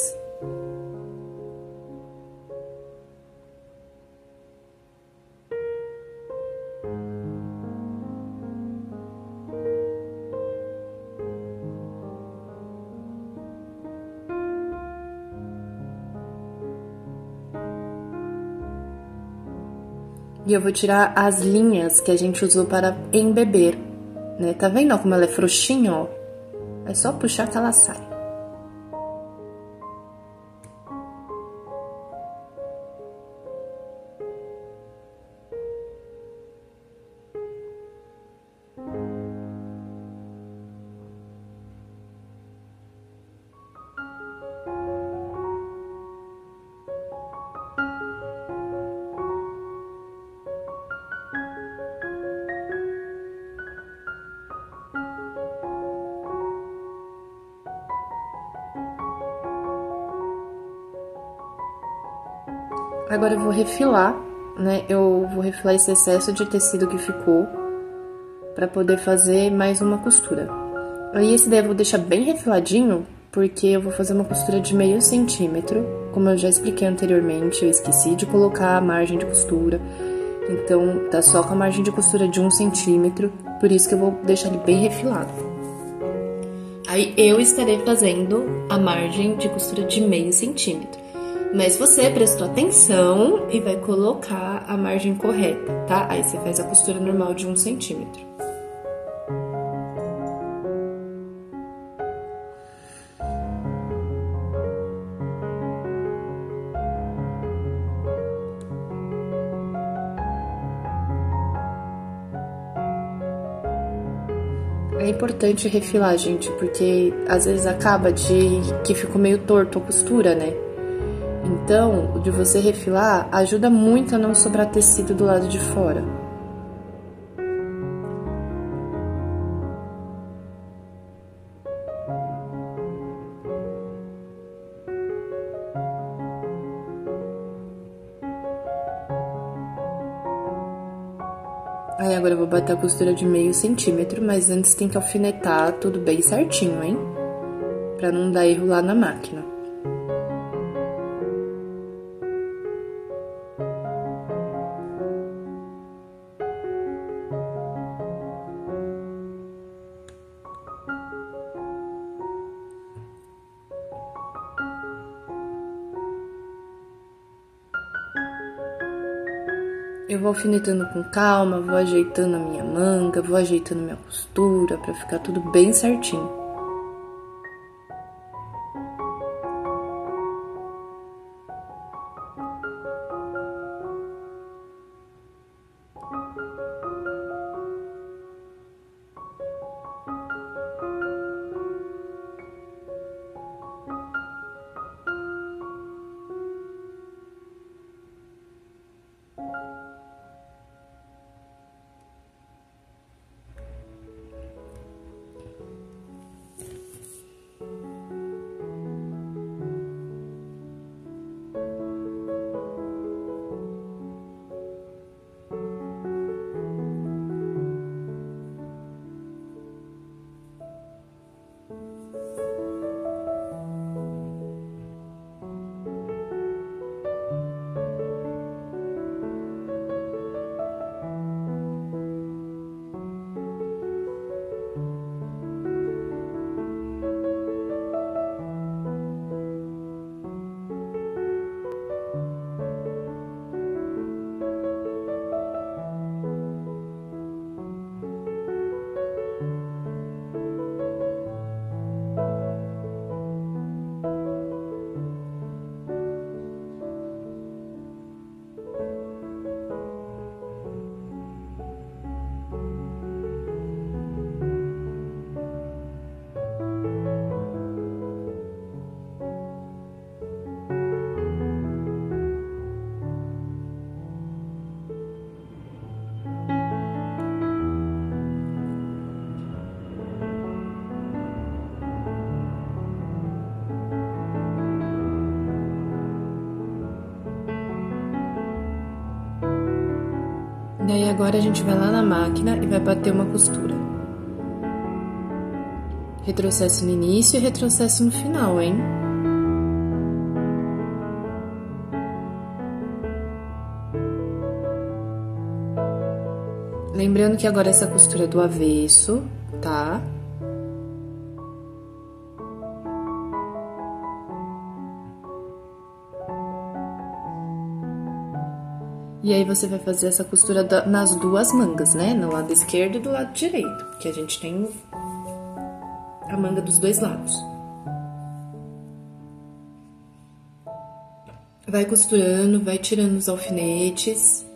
E eu vou tirar as linhas que a gente usou para embeber, né? Tá vendo como ela é frouxinha, ó? É só puxar que ela sai. Agora eu vou refilar, né? Eu vou refilar esse excesso de tecido que ficou pra poder fazer mais uma costura. Aí esse daí eu vou deixar bem refiladinho, porque eu vou fazer uma costura de meio centímetro. Como eu já expliquei anteriormente, eu esqueci de colocar a margem de costura. Então, tá só com a margem de costura de 1 centímetro, por isso que eu vou deixar ele bem refilado. Aí eu estarei fazendo a margem de costura de meio centímetro. Mas você prestou atenção e vai colocar a margem correta, tá? Aí você faz a costura normal de 1 centímetro. É importante refilar, gente, porque às vezes acaba de que ficou meio torto a costura, né? Então, de você refilar, ajuda muito a não sobrar tecido do lado de fora. Aí agora eu vou bater a costura de meio centímetro, mas antes tem que alfinetar tudo bem certinho, hein? Pra não dar erro lá na máquina. Eu vou alfinetando com calma, vou ajeitando a minha manga, vou ajeitando minha costura pra ficar tudo bem certinho. Daí agora a gente vai lá na máquina e vai bater uma costura. Retrocesso no início e retrocesso no final, hein? Lembrando que agora essa costura é do avesso, tá? E aí você vai fazer essa costura nas duas mangas, né? No lado esquerdo e do lado direito, porque a gente tem a manga dos dois lados. Vai costurando, vai tirando os alfinetes.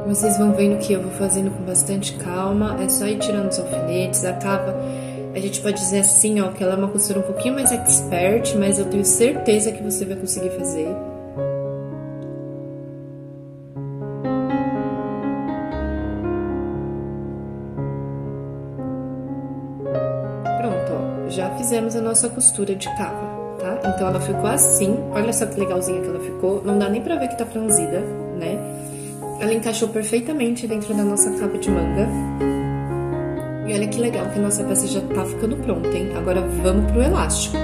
Vocês vão vendo que eu vou fazendo com bastante calma, é só ir tirando os alfinetes, a cava, a gente pode dizer assim, ó, que ela é uma costura um pouquinho mais expert, mas eu tenho certeza que você vai conseguir fazer. Pronto, ó, já fizemos a nossa costura de cava, tá? Então ela ficou assim, olha só que legalzinha que ela ficou, não dá nem pra ver que tá franzida, né? Ela encaixou perfeitamente dentro da nossa capa de manga. E olha que legal que a nossa peça já tá ficando pronta, hein? Agora vamos pro elástico.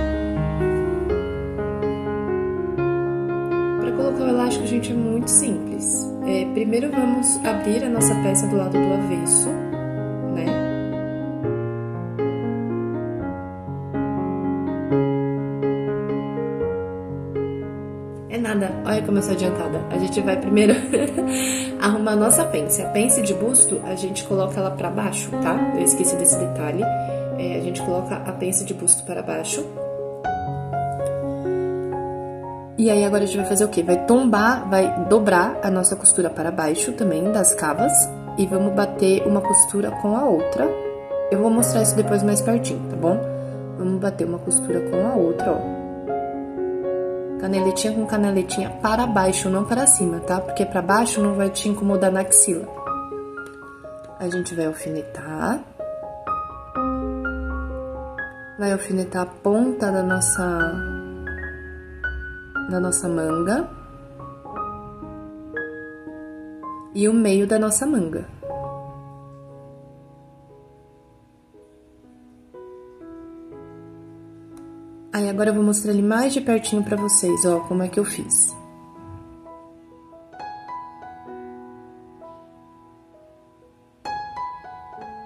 Para colocar o elástico, gente, é muito simples. Primeiro vamos abrir a nossa peça do lado do avesso, né? Nada, olha como eu sou adiantada. A gente vai primeiro arrumar a nossa pence. A pence de busto, a gente coloca ela pra baixo, tá? Eu esqueci desse detalhe. A gente coloca a pence de busto para baixo. E aí agora a gente vai fazer o quê? Vai dobrar a nossa costura para baixo também das cavas e vamos bater uma costura com a outra. Eu vou mostrar isso depois mais pertinho, tá bom? Vamos bater uma costura com a outra, ó. Caneletinha com caneletinha para baixo, não para cima, tá? Porque para baixo não vai te incomodar na axila. A gente vai alfinetar. Vai alfinetar a ponta da nossa manga e o meio da nossa manga. Aí agora eu vou mostrar ele mais de pertinho pra vocês, ó, como é que eu fiz.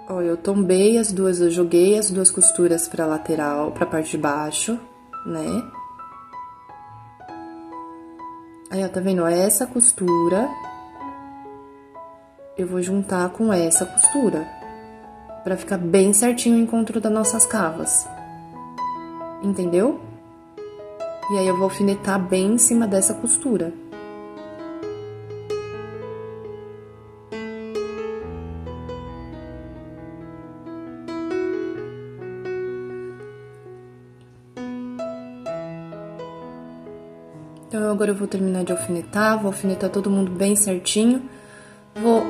Ó, eu tombei eu joguei as duas costuras pra lateral, pra parte de baixo, né? Aí, ó, tá vendo? Essa costura, eu vou juntar com essa costura, pra ficar bem certinho o encontro das nossas cavas. Entendeu? E aí, eu vou alfinetar bem em cima dessa costura. Então, agora eu vou terminar de alfinetar, vou alfinetar todo mundo bem certinho.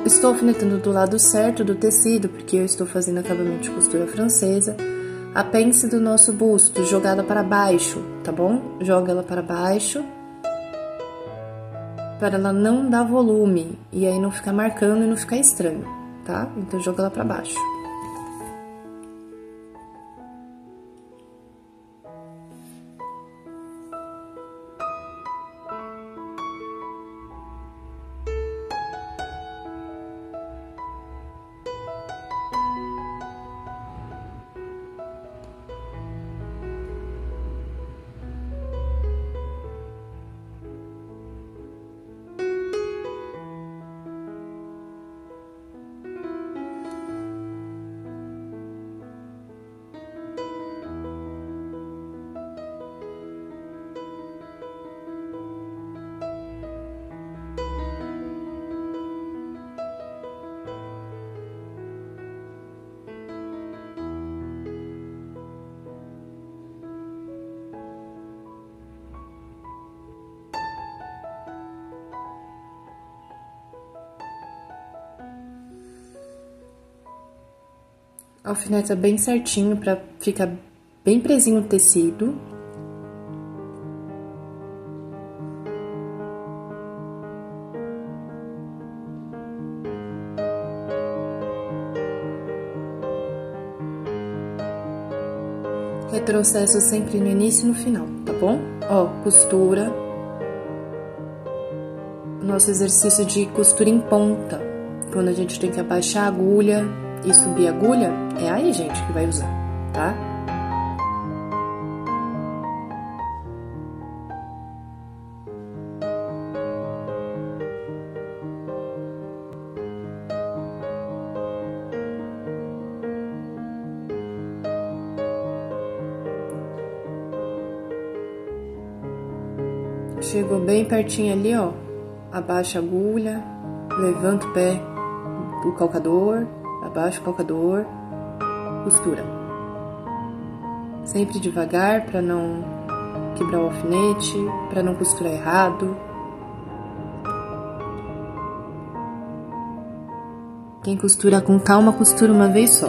Estou alfinetando do lado certo do tecido, porque eu estou fazendo acabamento de costura francesa. A pence do nosso busto, joga ela para baixo, tá bom? Joga ela para baixo, para ela não dar volume, e aí não ficar marcando e não ficar estranho, tá? Então, joga ela para baixo. Alfineta bem certinho pra ficar bem presinho o tecido. Retrocesso sempre no início e no final, tá bom? Ó, costura. Nosso exercício de costura em ponta. Quando a gente tem que abaixar a agulha e subir a agulha, é aí, gente, que vai usar, tá? Chegou bem pertinho ali, ó. Abaixa a agulha, levanta o pé do calcador, abaixa o calcador, costura. Sempre devagar para não quebrar o alfinete, para não costurar errado. Quem costura com calma, costura uma vez só.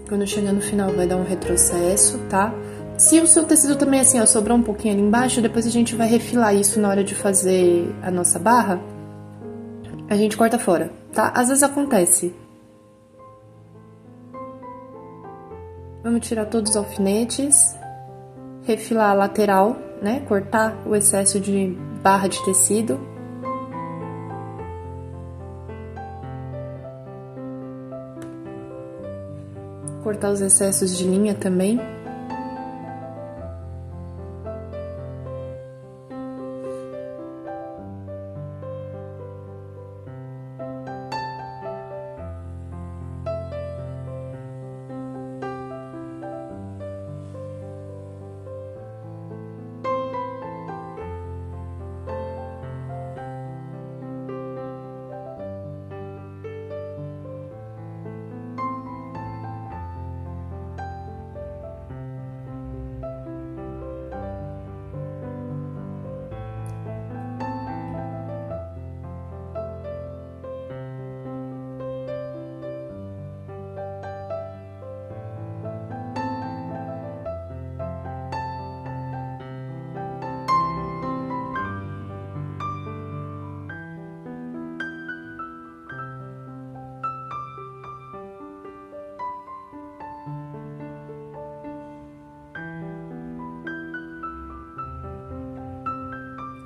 Quando chegar no final vai dar um retrocesso, tá? Se o seu tecido também, assim, ó, sobrar um pouquinho ali embaixo, depois a gente vai refilar isso na hora de fazer a nossa barra. A gente corta fora, tá? Às vezes acontece. Vamos tirar todos os alfinetes. Refilar a lateral, né? Cortar o excesso de barra de tecido. cortar os excessos de linha também.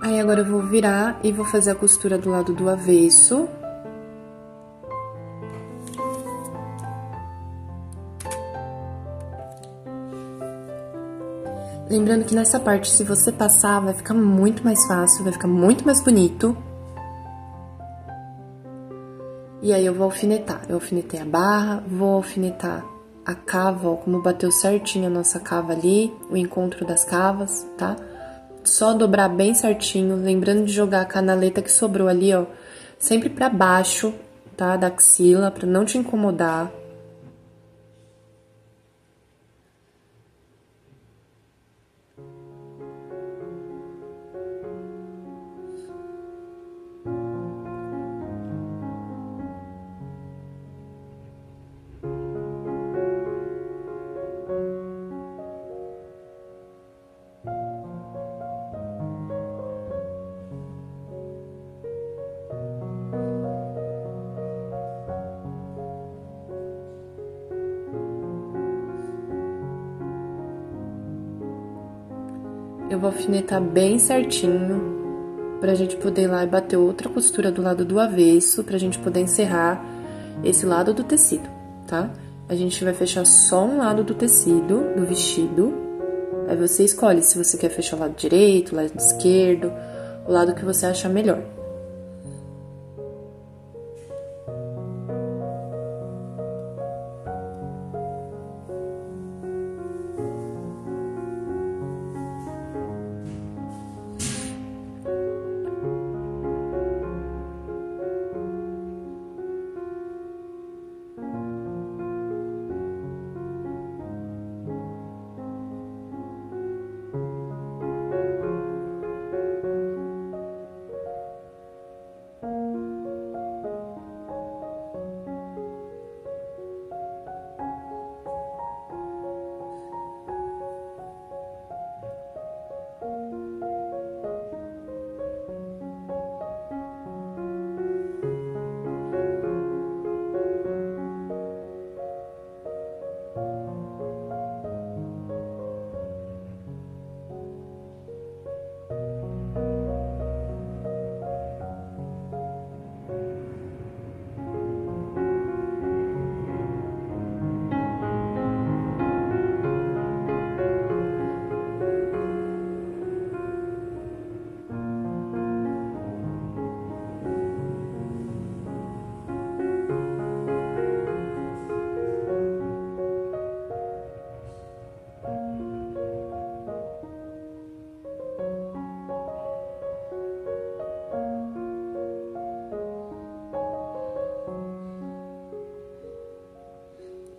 Aí agora eu vou virar e vou fazer a costura do lado do avesso. Lembrando que nessa parte, se você passar, vai ficar muito mais fácil, vai ficar muito mais bonito. E aí eu vou alfinetar. Eu alfinetei a barra, vou alfinetar a cava, ó, como bateu certinho a nossa cava ali, o encontro das cavas, tá? Só dobrar bem certinho, lembrando de jogar a canaleta que sobrou ali, ó, sempre pra baixo, tá? Da axila, pra não te incomodar. Eu vou alfinetar bem certinho, pra gente poder ir lá e bater outra costura do lado do avesso, pra gente poder encerrar esse lado do tecido, tá? A gente vai fechar só um lado do tecido, do vestido. Aí você escolhe se você quer fechar o lado direito, o lado esquerdo, o lado que você achar melhor.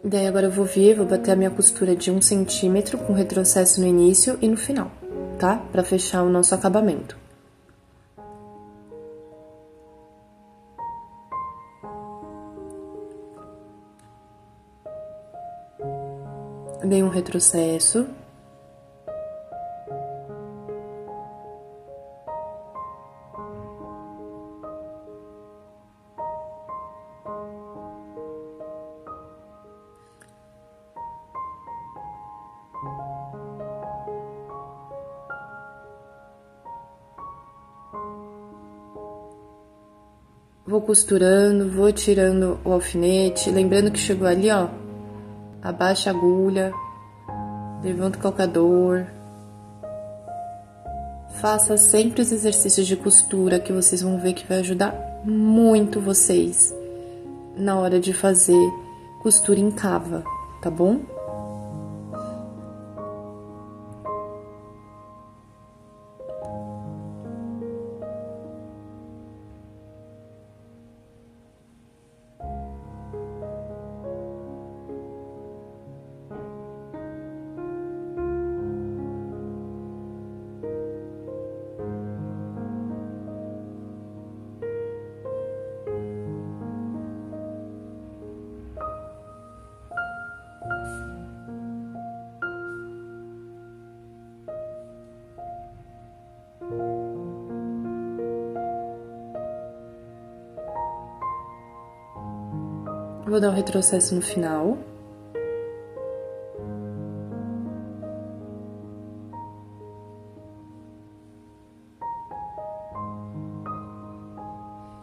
Daí agora eu vou vir, vou bater a minha costura de 1 centímetro com retrocesso no início e no final, tá? Pra fechar o nosso acabamento. Dei um retrocesso. Vou costurando, vou tirando o alfinete, lembrando que chegou ali, ó, abaixa a agulha, levanta o calcador. Faça sempre os exercícios de costura que vocês vão ver que vai ajudar muito vocês na hora de fazer costura em cava, tá bom? Vou dar um retrocesso no final.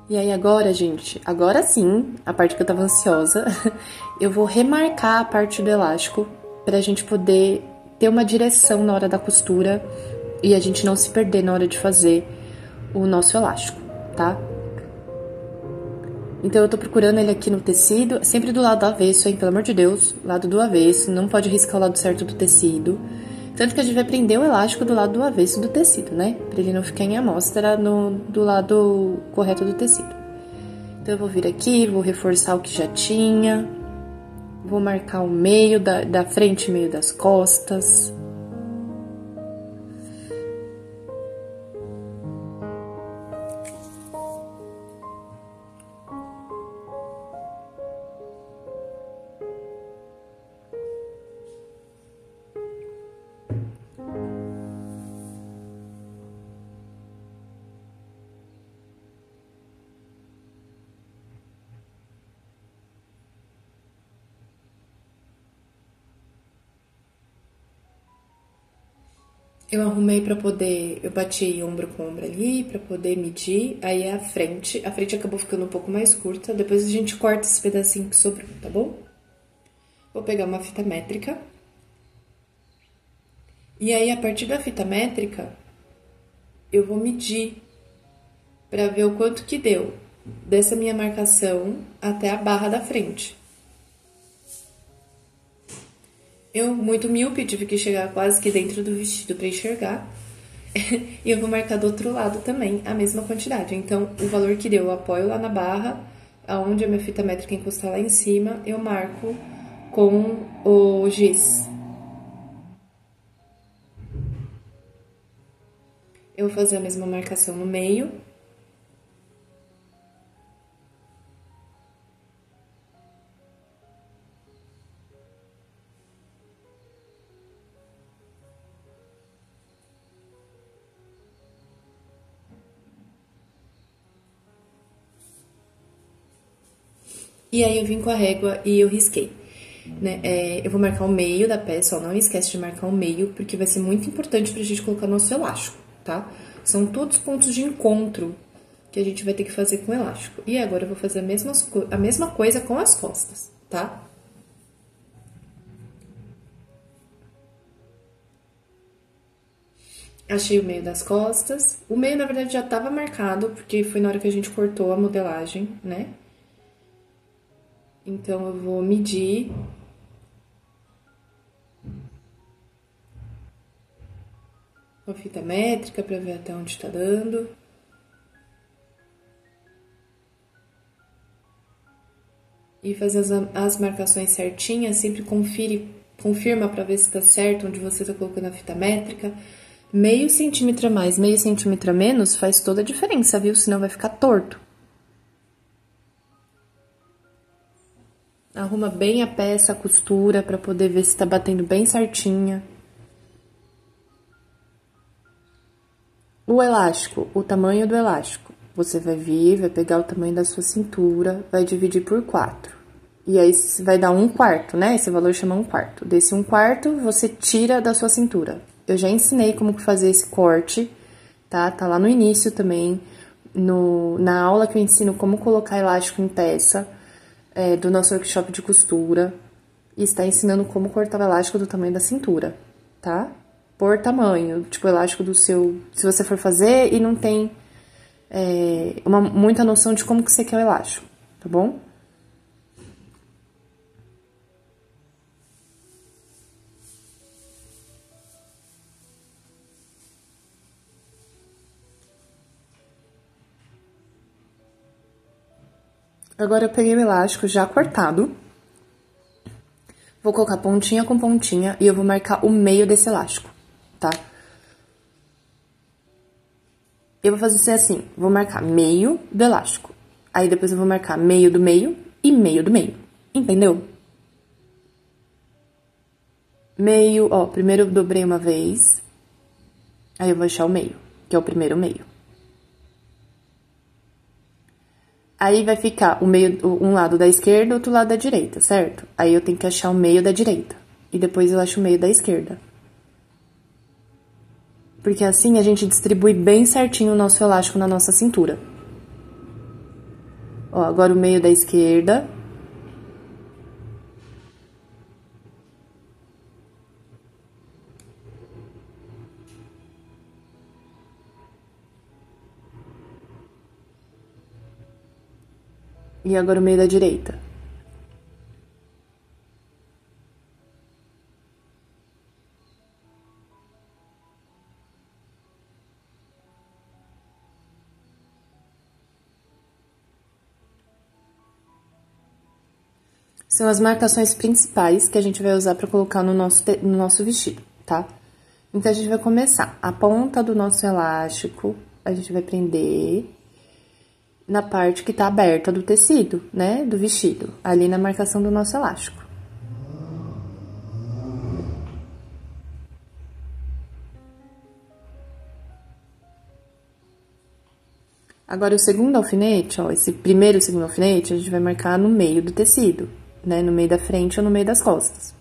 E aí agora, gente, agora sim, a parte que eu tava ansiosa, eu vou remarcar a parte do elástico pra gente poder ter uma direção na hora da costura e a gente não se perder na hora de fazer o nosso elástico, tá? Então, eu tô procurando ele aqui no tecido, sempre do lado do avesso, hein? Pelo amor de Deus, lado do avesso, não pode riscar o lado certo do tecido. Tanto que a gente vai prender o elástico do lado do avesso do tecido, né? Pra ele não ficar em amostra do lado correto do tecido. Então, eu vou vir aqui, vou reforçar o que já tinha. Vou marcar o meio da frente e meio das costas. Eu arrumei pra poder, eu bati ombro com ombro ali pra poder medir, aí a frente acabou ficando um pouco mais curta, depois a gente corta esse pedacinho que sobrou, tá bom? Vou pegar uma fita métrica, e aí a partir da fita métrica, eu vou medir pra ver o quanto que deu dessa minha marcação até a barra da frente. Eu, muito míope, tive que chegar quase que dentro do vestido pra enxergar. E eu vou marcar do outro lado também a mesma quantidade. Então, o valor que deu, eu apoio lá na barra, aonde a minha fita métrica encostar lá em cima, eu marco com o giz. Eu vou fazer a mesma marcação no meio. E aí eu vim com a régua e eu risquei, né? Eu vou marcar o meio da peça, ó, não esquece de marcar o meio, porque vai ser muito importante pra gente colocar nosso elástico, tá? São todos pontos de encontro que a gente vai ter que fazer com o elástico. E agora eu vou fazer a mesma coisa com as costas, tá? Achei o meio das costas. O meio, na verdade, já tava marcado, porque foi na hora que a gente cortou a modelagem, né? Então, eu vou medir. Com a fita métrica pra ver até onde tá dando. E fazer as marcações certinhas, sempre confirma pra ver se tá certo onde você tá colocando a fita métrica. Meio centímetro a mais, meio centímetro a menos faz toda a diferença, viu? Senão vai ficar torto. Arruma bem a peça, a costura, pra poder ver se tá batendo bem certinha. O elástico, o tamanho do elástico. Você vai vir, vai pegar o tamanho da sua cintura, vai dividir por 4. E aí vai dar 1/4, né? Esse valor chama 1/4. Desse 1/4, você tira da sua cintura. Eu já ensinei como fazer esse corte, tá? Tá lá no início também, na aula que eu ensino como colocar elástico em peça, do nosso workshop de costura. e está ensinando como cortar o elástico do tamanho da cintura, tá? Por tamanho, tipo, o elástico do seu... Se você for fazer e não tem muita noção de como que você quer o elástico, tá bom? Agora eu peguei o elástico já cortado. Vou colocar pontinha com pontinha e eu vou marcar o meio desse elástico, tá? Eu vou fazer assim, vou marcar meio do elástico. Aí depois eu vou marcar meio do meio e meio do meio, entendeu? Meio, ó, primeiro eu dobrei uma vez, aí eu vou achar o meio, que é o primeiro meio. Aí vai ficar o meio, um lado da esquerda, outro lado da direita, certo? Aí eu tenho que achar o meio da direita. E depois eu acho o meio da esquerda. Porque assim a gente distribui bem certinho o nosso elástico na nossa cintura. Ó, agora o meio da esquerda. E agora o meio da direita. São as marcações principais que a gente vai usar para colocar no nosso vestido, tá? Então, a gente vai começar. A ponta do nosso elástico, a gente vai prender na parte que tá aberta do tecido, né? Do vestido, ali na marcação do nosso elástico. Agora, o segundo alfinete, ó, esse primeiro e o segundo alfinete, a gente vai marcar no meio do tecido, né? No meio da frente ou no meio das costas.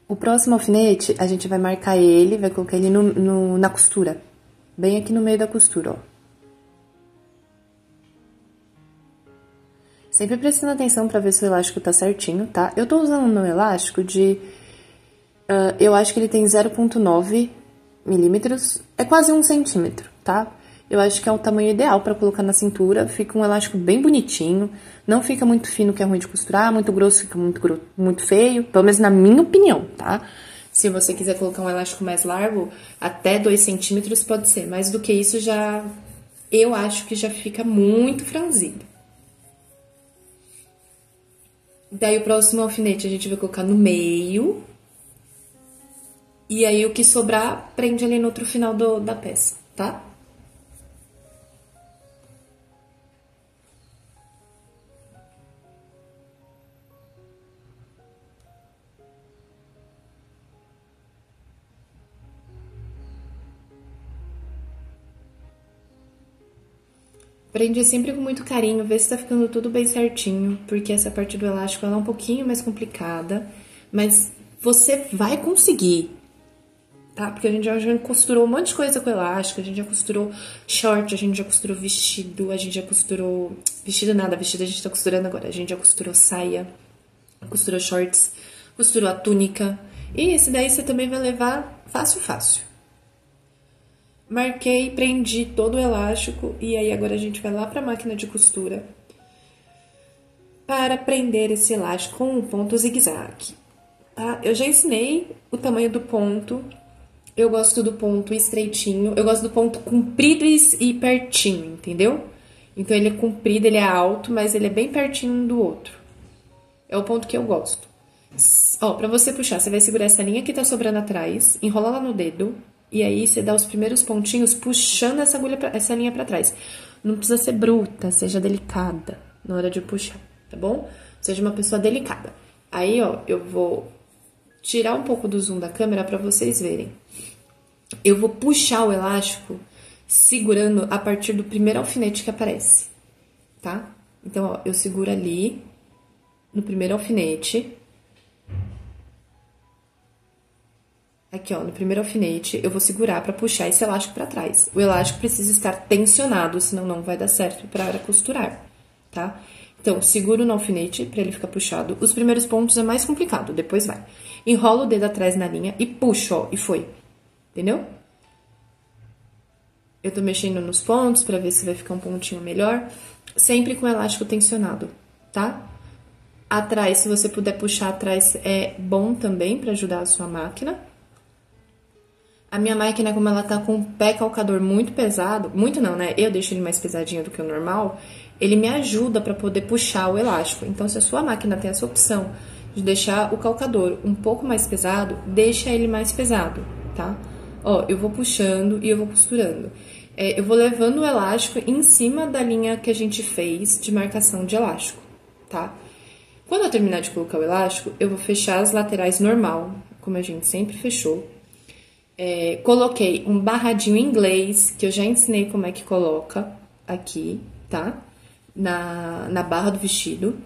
O próximo alfinete, a gente vai marcar ele, vai colocar ele na costura. Bem aqui no meio da costura, ó. Sempre prestando atenção pra ver se o elástico tá certinho, tá? Eu tô usando o meu elástico de... eu acho que ele tem 0,9 milímetros. É quase 1 centímetro, tá? Eu acho que é o tamanho ideal pra colocar na cintura. Fica um elástico bem bonitinho. Não fica muito fino, que é ruim de costurar. Muito grosso, fica muito feio. Pelo menos na minha opinião, tá? Se você quiser colocar um elástico mais largo, até 2 centímetros pode ser. Mais do que isso, já... eu acho que já fica muito franzido. Daí, o próximo alfinete a gente vai colocar no meio. E aí, o que sobrar, prende ali no outro final da peça, tá? Prende sempre com muito carinho, vê se tá ficando tudo bem certinho, porque essa parte do elástico ela é um pouquinho mais complicada, mas você vai conseguir, tá? Porque a gente já costurou um monte de coisa com elástico, a gente já costurou short, a gente já costurou vestido, a gente já costurou... Vestido nada, vestido a gente tá costurando agora. A gente já costurou saia, costurou shorts, costurou a túnica. E esse daí você também vai levar fácil, fácil. Marquei, prendi todo o elástico e aí agora a gente vai lá pra máquina de costura para prender esse elástico com o ponto zigue-zague, tá? Eu já ensinei o tamanho do ponto. Eu gosto do ponto estreitinho, eu gosto do ponto comprido e pertinho, entendeu? Então, ele é comprido, ele é alto, mas ele é bem pertinho um do outro. É o ponto que eu gosto. Ó, pra você puxar, você vai segurar essa linha que tá sobrando atrás, enrola ela no dedo, e aí você dá os primeiros pontinhos puxando essa linha pra trás. Não precisa ser bruta, seja delicada na hora de puxar, tá bom? Seja uma pessoa delicada. Aí, ó, eu vou tirar um pouco do zoom da câmera pra vocês verem. Eu vou puxar o elástico segurando a partir do primeiro alfinete que aparece, tá? Então, ó, eu seguro ali no primeiro alfinete. Aqui, ó, no primeiro alfinete, eu vou segurar pra puxar esse elástico pra trás. O elástico precisa estar tensionado, senão não vai dar certo para costurar, tá? Então, seguro no alfinete pra ele ficar puxado. Os primeiros pontos é mais complicado, depois vai. Enrola o dedo atrás na linha e puxa, ó, e foi. Entendeu? Eu tô mexendo nos pontos pra ver se vai ficar um pontinho melhor. Sempre com o elástico tensionado, tá? Atrás, se você puder puxar atrás, é bom também pra ajudar a sua máquina. A minha máquina, como ela tá com o pé calcador muito pesado, muito não, né? Eu deixo ele mais pesadinho do que o normal, ele me ajuda para poder puxar o elástico. Então, se a sua máquina tem essa opção de deixar o calcador um pouco mais pesado, deixa ele mais pesado, tá? Ó, eu vou puxando e eu vou costurando. Eu vou levando o elástico em cima da linha que a gente fez de marcação de elástico, tá? Quando eu terminar de colocar o elástico, eu vou fechar as laterais normal, como a gente sempre fechou. Coloquei um barradinho inglês, que eu já ensinei como é que coloca aqui, tá? Na barra do vestido.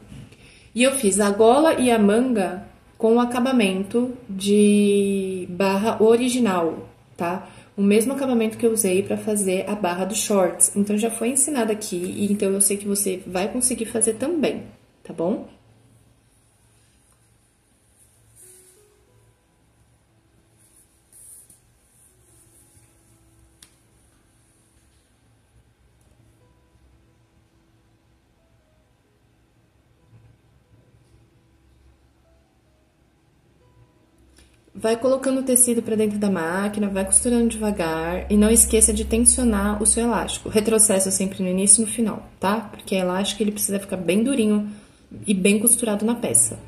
E eu fiz a gola e a manga com o acabamento de barra original, tá? O mesmo acabamento que eu usei para fazer a barra dos shorts. Então, já foi ensinado aqui, e então eu sei que você vai conseguir fazer também, tá bom? Vai colocando o tecido para dentro da máquina, vai costurando devagar e não esqueça de tensionar o seu elástico. Retrocesso sempre no início e no final, tá? Porque o elástico ele precisa ficar bem durinho e bem costurado na peça.